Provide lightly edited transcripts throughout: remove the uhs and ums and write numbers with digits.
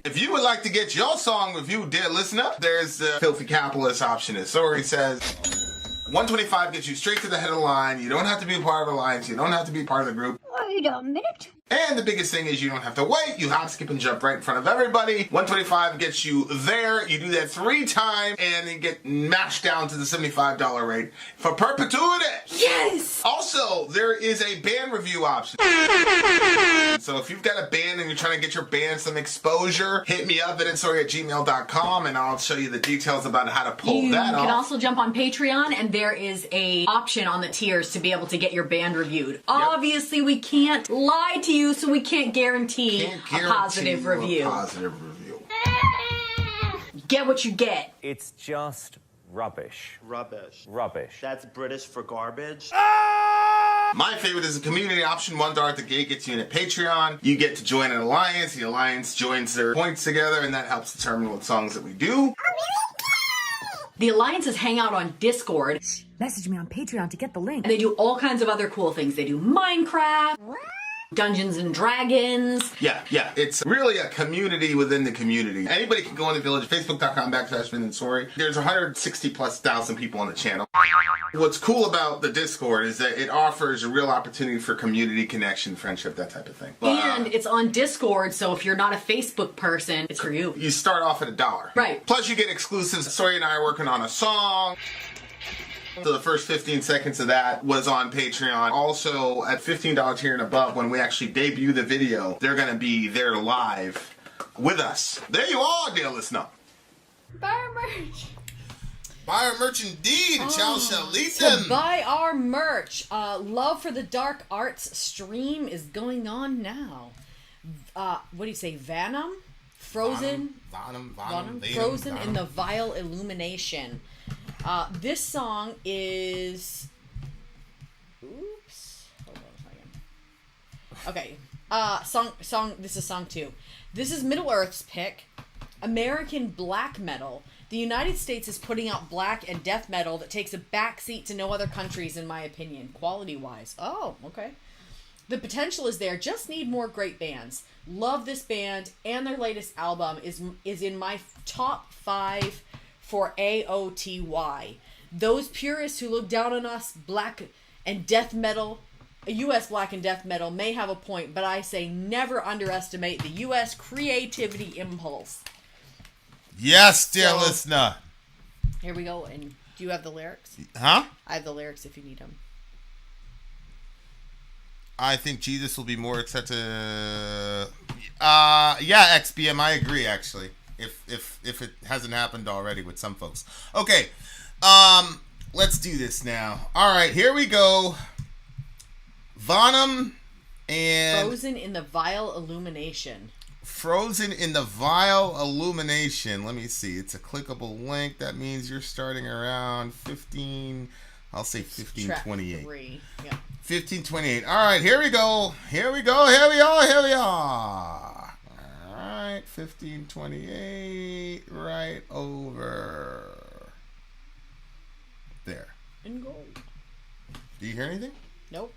If you would like to get your song reviewed, dear listener, there's the filthy capitalist option. As Sori says, $125 gets you straight to the head of the line. You don't have to be part of the alliance. You don't have to be part of the group. Wait a minute. And the biggest thing is you don't have to wait. You hop, skip, and jump right in front of everybody. $125 gets you there. You do that 3 times, and you get mashed down to the $75 rate for perpetuity. Yes! Also, there is a band review option. So if you've got a band and you're trying to get your band some exposure, hit me up at insori@gmail.com, and I'll show you the details about how to pull that off. You can also jump on Patreon, and there is a option on the tiers to be able to get your band reviewed. Yep. Obviously, we can't lie to you, so we can't guarantee a positive review. Get what you get. It's just rubbish. Rubbish. Rubbish. That's British for garbage. My favorite is a community option. $1 at the gate gets you in at Patreon. You get to join an alliance. The alliance joins their points together, and that helps determine what songs that we do. The alliances hang out on Discord. Message me on Patreon to get the link. And they do all kinds of other cool things. They do Minecraft, Dungeons and Dragons. Yeah. It's really a community within the community. Anybody can go on the village, facebook.com/Vin and Sori. There's 160,000+ people on the channel. What's cool about the Discord is that it offers a real opportunity for community connection, friendship, that type of thing. And it's on Discord, so if you're not a Facebook person, it's for you. You start off at $1. Right. Plus you get exclusives. Sori and I are working on a song. So the first 15 seconds of that was on Patreon. Also, at $15 tier and above, when we actually debut the video, they're going to be there live with us. There you are, dear listener. Buy our merch. Buy our merch indeed. Ciao, shall To buy our merch. Love for the Dark Arts stream is going on now. What do you say? Vanum? Frozen? Vanum. Frozen in the Vile Illumination. This song is... Oops. Hold on a second. Okay. This is song 2. This is Middle Earth's pick. American black metal. The United States is putting out black and death metal that takes a backseat to no other countries, in my opinion, quality-wise. Oh, okay. The potential is there. Just need more great bands. Love this band, and their latest album is in my top 5 for AOTY. Those purists who look down on us, black and death metal, U.S. black and death metal, may have a point, but I say never underestimate the U.S. creativity impulse. Yes, dear listener. Here we go. And do you have the lyrics? Huh? I have the lyrics if you need them. I think Jesus will be more accepted. Yeah, XBM, I agree, actually. If it hasn't happened already with some folks. Okay, let's do this now. All right, here we go. Vanum and... Frozen in the Vile Illumination. Frozen in the Vile Illumination. Let me see. It's a clickable link. That means you're starting around 15... I'll say 1528. 1528. Yeah. 1528. All right, here we go. Here we are. All right, 1528, right over there. In gold. Do you hear anything? Nope.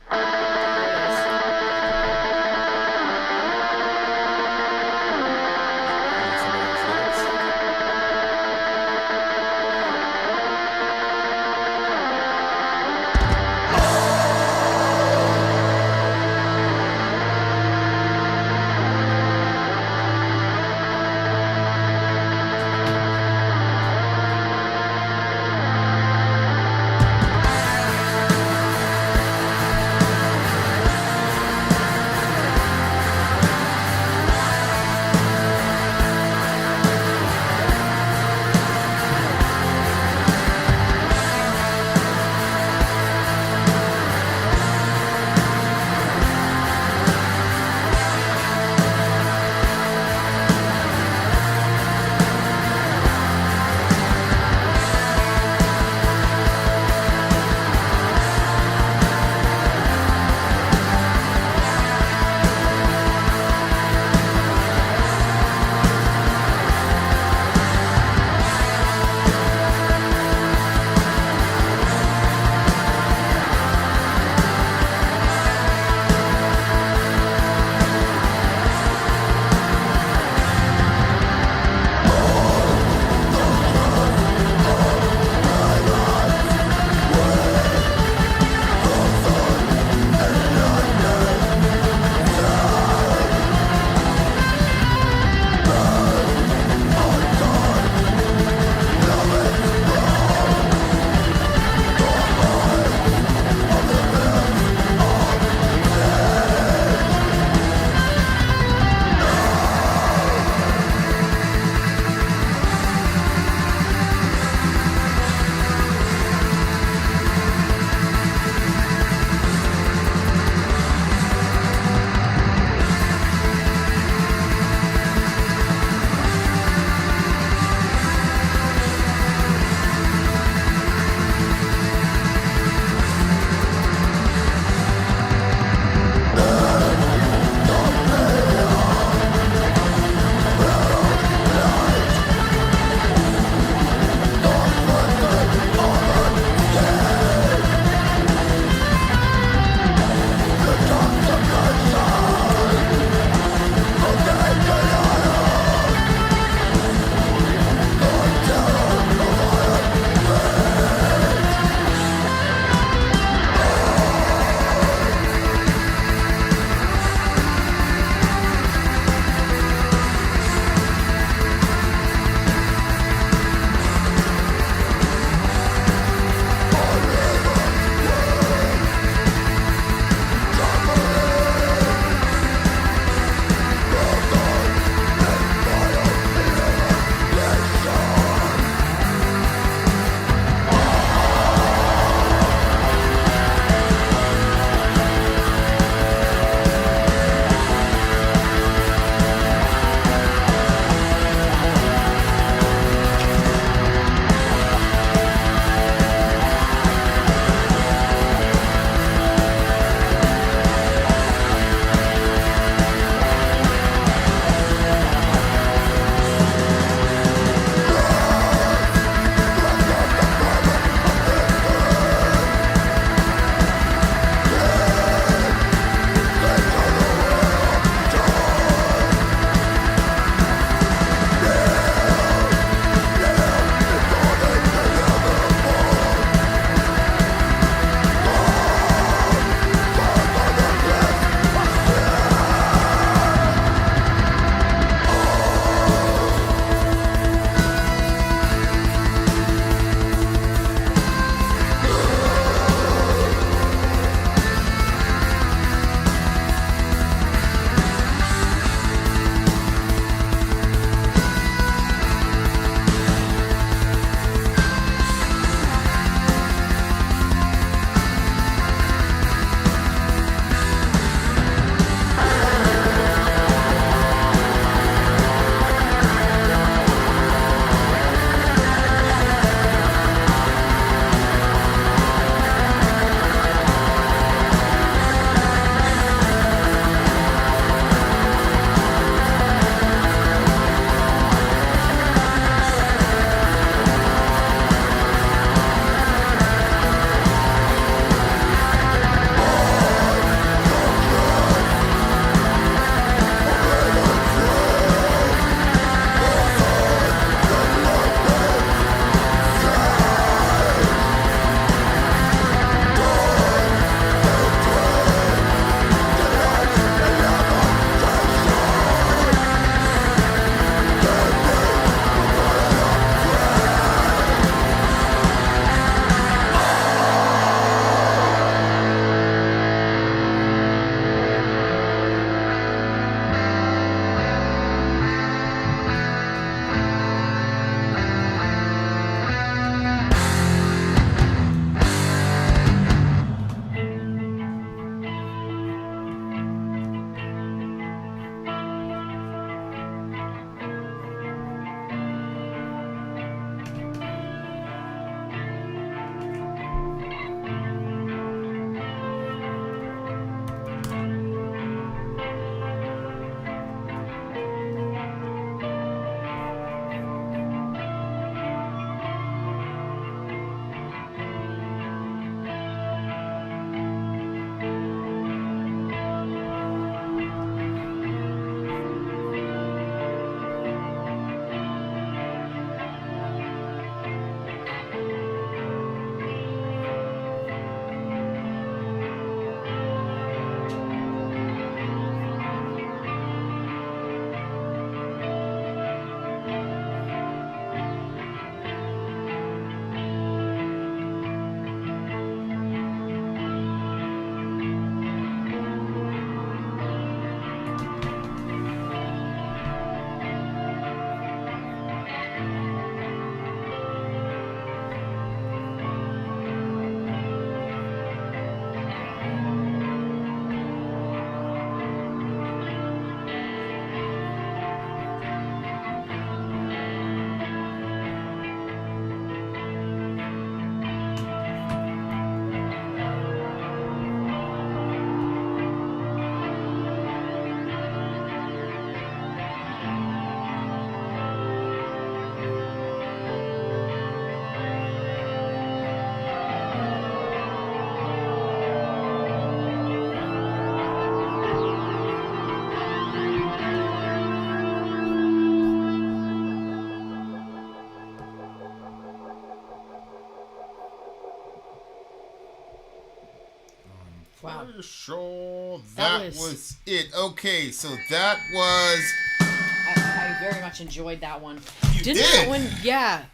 Yeah. Are you sure That that was- was it? Okay, so that was... I very much enjoyed that one. You Didn't did? that one? Yeah.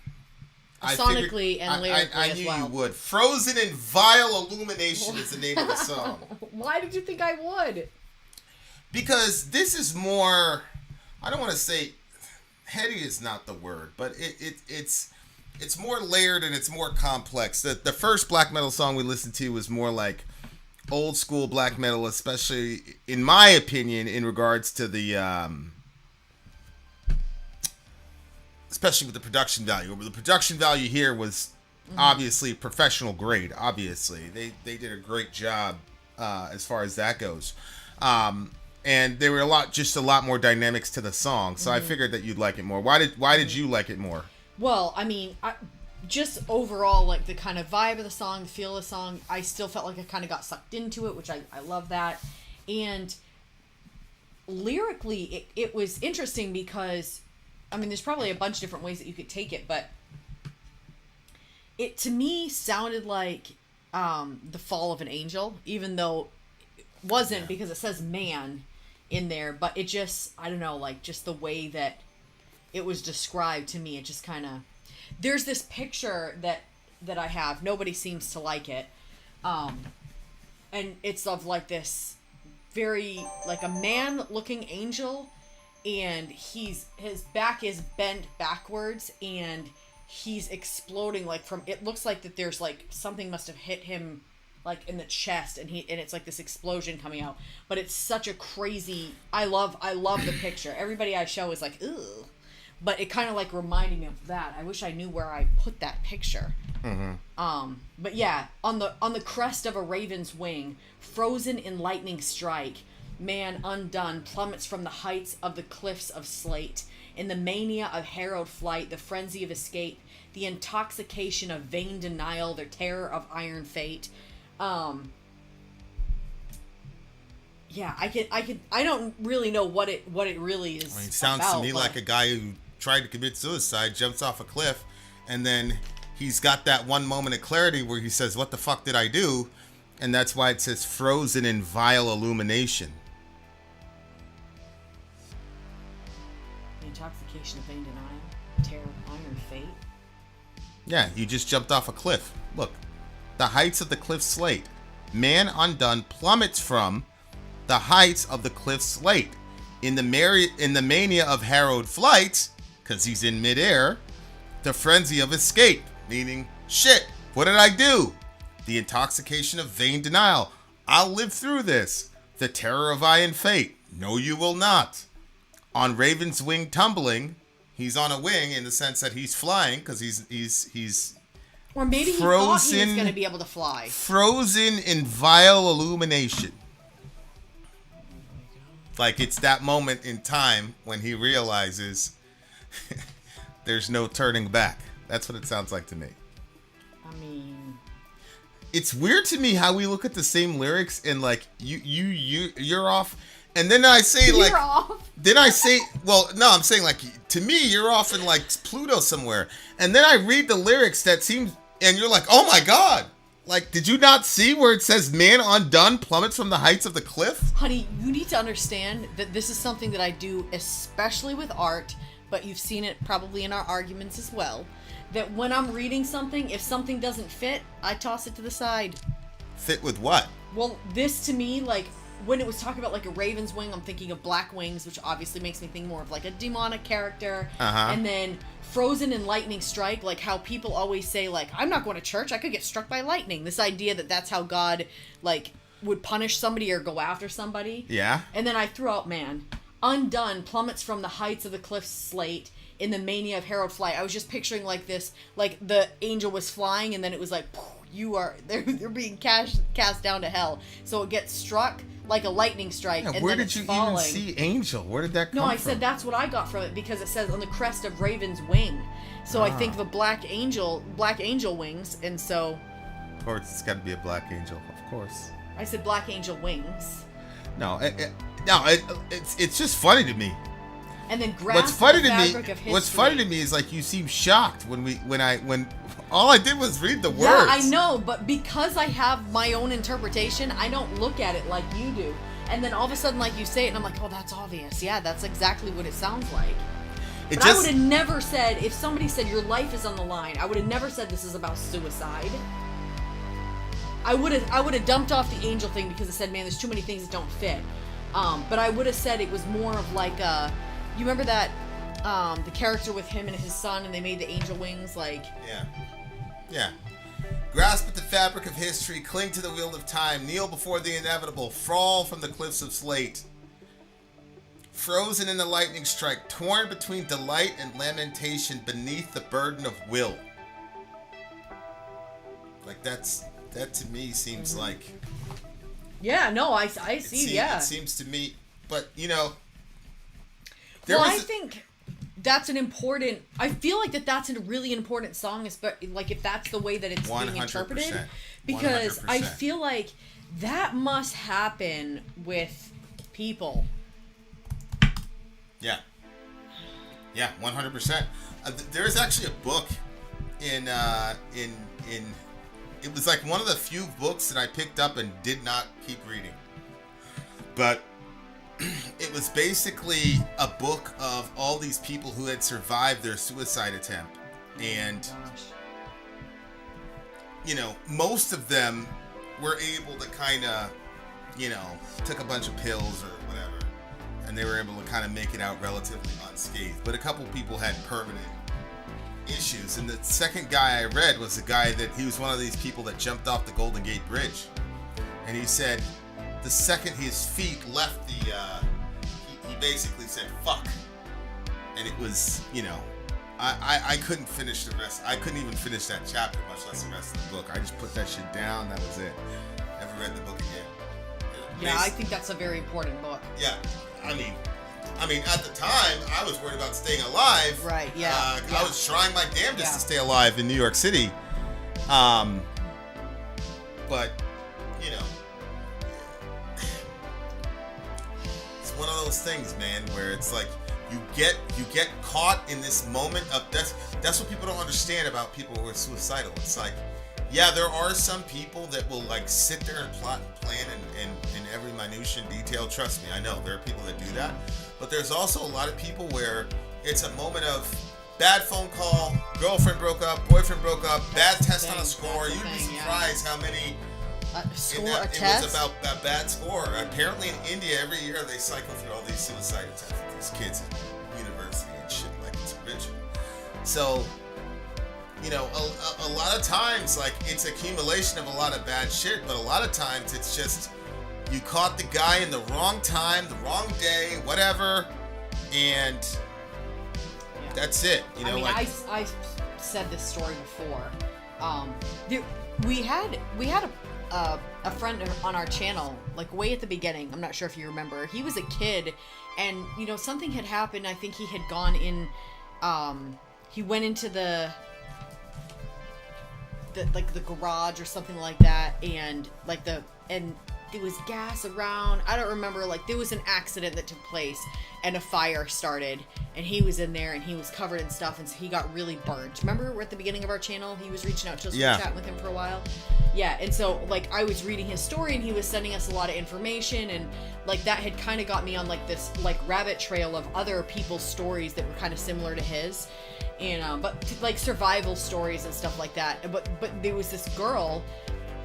I Sonically figured- and lyrically I as knew well. you would. Frozen in Vile Illumination is the name of the song. Why did you think I would? Because this is more... I don't want to say... Heady is not the word, but it's more layered and it's more complex. The first black metal song we listened to was more like old school black metal, especially in my opinion in regards to the especially with the production value. The production value here was obviously professional grade. Obviously, they did a great job as far as that goes. And there were a lot more dynamics to the song, so I figured that you'd like it more. Why did you like it more? Well, I mean, just overall, like the kind of vibe of the song, the feel of the song, I still felt like I kind of got sucked into it, which I love that. And lyrically, it was interesting because, I mean, there's probably a bunch of different ways that you could take it, but it to me sounded like the fall of an angel, even though it wasn't, because it says man in there, but it just, I don't know, like just the way that it was described to me, it just kind of, there's this picture that I have, nobody seems to like it, and it's of like this very, like a man looking angel, and his back is bent backwards, and he's exploding, like from, it looks like that there's like something must have hit him like in the chest, and it's like this explosion coming out. But it's such a crazy, I love the picture. Everybody I show is like, ugh. But it kind of like reminded me of that. I wish I knew where I put that picture. But yeah, on the crest of a raven's wing, frozen in lightning strike, man undone plummets from the heights of the cliffs of slate. In the mania of harrowed flight, the frenzy of escape, the intoxication of vain denial, the terror of iron fate. Yeah, I don't really know what it really is. I mean, it sounds about, to me but like a guy who tried to commit suicide, jumps off a cliff, and then he's got that one moment of clarity where he says, "What the fuck did I do?" And that's why it says frozen in vile illumination. the intoxication of vain denial, terror of iron fate. Yeah, you just jumped off a cliff. Look, the heights of the cliff slate. Man undone plummets from the heights of the cliff slate. In the mania of harrowed flight, because he's in midair, the frenzy of escape, meaning, shit, what did I do? The intoxication of vain denial. I'll live through this. The terror of iron fate. No, you will not. On Raven's wing tumbling, he's on a wing in the sense that he's flying, because he's Or maybe he thought he was Frozen- going to be able to fly. frozen in vile illumination. Like it's that moment in time when he realizes there's no turning back. That's what it sounds like to me. I mean, It's weird to me how we look at the same lyrics and like you're off, and then I say like you're off. then I say, well, no, I'm saying like to me you're off in like Pluto somewhere, and then I read the lyrics that seems, and you're like, oh my god. Like, did you not see where it says man undone plummets from the heights of the cliff? Honey, you need to understand that this is something that I do, especially with art, but you've seen it probably in our arguments as well, that when I'm reading something, if something doesn't fit, I toss it to the side. Fit with what? Well, this to me, like, when it was talking about like a raven's wing, I'm thinking of black wings, which obviously makes me think more of like a demonic character. And then frozen in lightning strike, like how people always say, like, I'm not going to church, I could get struck by lightning. This idea that that's how God, like, would punish somebody or go after somebody. Yeah. And then I threw out, man, undone plummets from the heights of the cliff's slate in the mania of herald flight. I was just picturing like this, like the angel was flying and then it was like, they're being cast down to hell. So it gets struck like a lightning strike, Yeah, and where then did it's you falling. even see angel? Where did that come No, from? I said that's what I got from it because it says on the crest of Raven's wing. So I think the black angel wings, and so Of course, it's got to be a black angel, of course. I said black angel wings. No, it's just funny to me. and then grasp the fabric of history. What's funny to me is like you seem shocked when all I did was read the words. Yeah, I know, but because I have my own interpretation, I don't look at it like you do. And then all of a sudden, like you say it, and I'm like, oh, that's obvious. Yeah, that's exactly what it sounds like. But I would have never said, if somebody said your life is on the line, I would have never said this is about suicide. I would have dumped off the angel thing because I said, man, there's too many things that don't fit. But I would have said it was more of like you remember that the character with him and his son, and they made the angel wings, like. Yeah. Grasp at the fabric of history, cling to the wheel of time, kneel before the inevitable, fall from the cliffs of slate. Frozen in the lightning strike, torn between delight and lamentation, beneath the burden of will. Like that to me seems like. Yeah, no, I see. It seems to me, but you know. I think that's an important. I feel like that's a really important song, like if that's the way that it's 100%, being interpreted, because 100%. I feel like that must happen with people. Yeah, 100%. There's actually a book in it was like one of the few books that I picked up and did not keep reading. But it was basically a book of all these people who had survived their suicide attempt. And, you know, most of them were able to kind of, you know, took a bunch of pills or whatever, and they were able to kind of make it out relatively unscathed. But a couple people had permanent issues. And the second guy I read was a guy that he was one of these people that jumped off the Golden Gate Bridge. And he said the second his feet left the, he basically said, fuck. And it was, you know, I couldn't finish the rest. I couldn't even finish that chapter, much less the rest of the book. I just put that shit down. That was it. Never read the book again. Yeah, I think that's a very important book. Yeah. I mean, at the time, I was worried about staying alive. Right, yeah. I was trying my damnedest to stay alive in New York City. But, you know, it's one of those things, man, where it's like you get caught in this moment of that's what people don't understand about people who are suicidal. It's like, yeah, there are some people that will like sit there and plot and plan in every minutia and detail. Trust me, I know there are people that do that. But there's also a lot of people where it's a moment of bad phone call, girlfriend broke up, boyfriend broke up, bad test on a score. You'd be surprised how many score a test? It was about a bad score. Apparently in India, every year they cycle through all these suicide attempts with these kids at university and shit like it's a ritual. So, you know, a lot of times, like, it's accumulation of a lot of bad shit, but a lot of times it's just you caught the guy in the wrong time, the wrong day, whatever, and that's it. You know, I mean, like I said this story before. We had a friend on our channel, like way at the beginning. I'm not sure if you remember. He was a kid, and you know something had happened. I think he had gone in. He went into the garage or something like that, and there was gas around. I don't remember. Like, there was an accident that took place, and a fire started, and he was in there, and he was covered in stuff, and so he got really burnt. Remember, we're at the beginning of our channel. He was reaching out to us, chatting with him for a while. Yeah, and so like I was reading his story, and he was sending us a lot of information, and like that had kind of got me on like this like rabbit trail of other people's stories that were kind of similar to his. And but like survival stories and stuff like that. But there was this girl,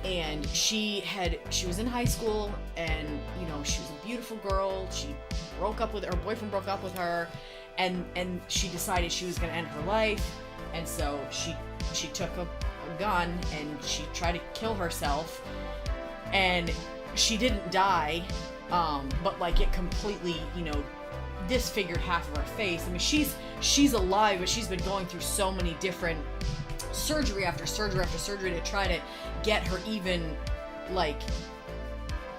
and she was in high school, and you know she was a beautiful girl. She broke up with her boyfriend, broke up with her, and she decided she was going to end her life, and so she took a gun and she tried to kill herself, and she didn't die, but like it completely, you know, disfigured half of her face. I mean, she's alive, but she's been going through so many different surgery after surgery after surgery to try to get her even, like,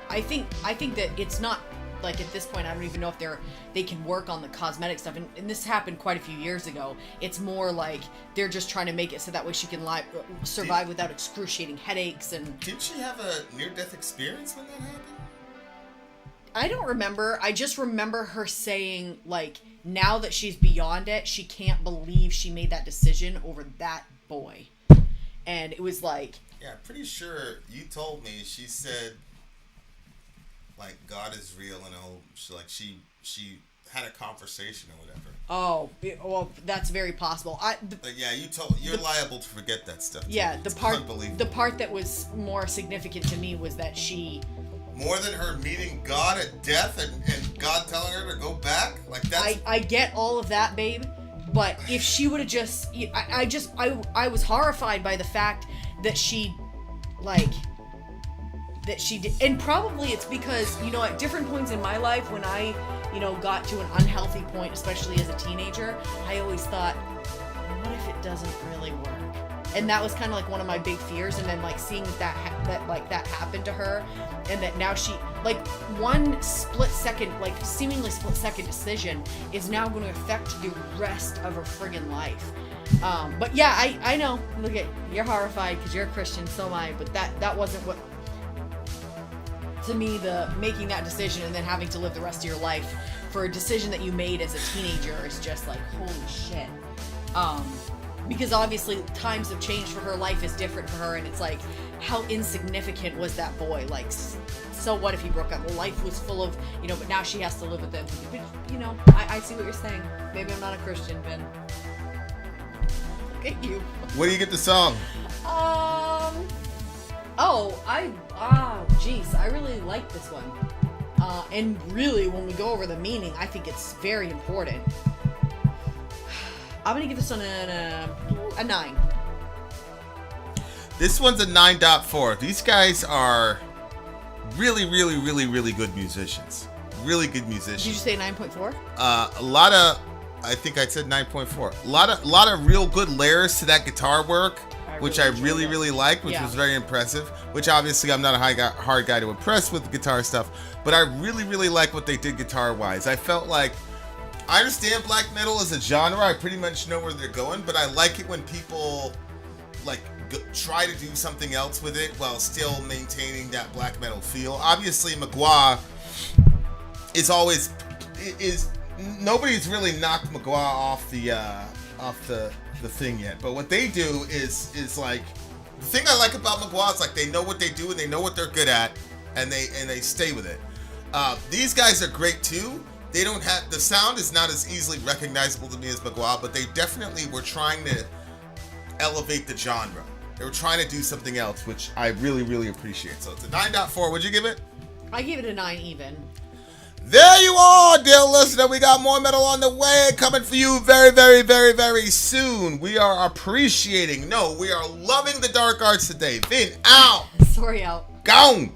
I think that it's not like at this point I don't even know if they can work on the cosmetic stuff, and this happened quite a few years ago. It's more like they're just trying to make it so that way she can survive without excruciating headaches. And did she have a near-death experience when that happened? I don't remember. I just remember her saying, like, now that she's beyond it, she can't believe she made that decision over that boy. And it was like... Yeah, I'm pretty sure you told me, she said, like, God is real, and she had a conversation or whatever. Oh, well, that's very possible. Yeah, you're liable to forget that stuff. Yeah, it's the part that was more significant to me was that she... More than her meeting God at death and God telling her to go back? Like, that's... I get all of that, babe, but if she would have just... I was horrified by the fact that she, like... That she did... And probably it's because, you know, at different points in my life, when I, you know, got to an unhealthy point, especially as a teenager, I always thought, what if it doesn't really work? And that was kind of like one of my big fears. And then, like, seeing that happened to her, and that now she, like, one split second, like, seemingly split second decision is now going to affect the rest of her friggin' life. But yeah, I know. Look at, you're horrified because you're a Christian, so am I. But that wasn't what, to me, the making that decision and then having to live the rest of your life for a decision that you made as a teenager is just like, holy shit. Because obviously times have changed for her, life is different for her, and it's like, how insignificant was that boy? Like, so what if he broke up? Well, life was full of, you know, but now she has to live with them. But, you know, I see what you're saying. Maybe I'm not a Christian, Ben. Look at you. What do you get the song? Jeez, I really like this one. And really, when we go over the meaning, I think it's very important. I'm gonna give this one a 9. This one's a 9.4. These guys are really, really, really, really good musicians. Really good musicians. Did you say 9.4? A lot of, I think I said 9.4. A lot of real good layers to that guitar work, which I really liked, which was very impressive. Which obviously I'm not a hard guy to impress with the guitar stuff, but I really like what they did guitar-wise. I felt like, I understand black metal as a genre. I pretty much know where they're going, but I like it when people like try to do something else with it while still maintaining that black metal feel. Obviously, Magua is nobody's really knocked Magua off the thing yet. But what they do is like, the thing I like about Magua is like they know what they do and they know what they're good at, and they stay with it. These guys are great too. They don't have, the sound is not as easily recognizable to me as Magua, but they definitely were trying to elevate the genre. They were trying to do something else, which I really appreciate. So it's a 9.4. What'd you give it? I gave it a 9 even. There you are, dear listener. We got more metal on the way, coming for you very soon. We are we are loving the dark arts today. Vin, out. Sorry, out. Gone.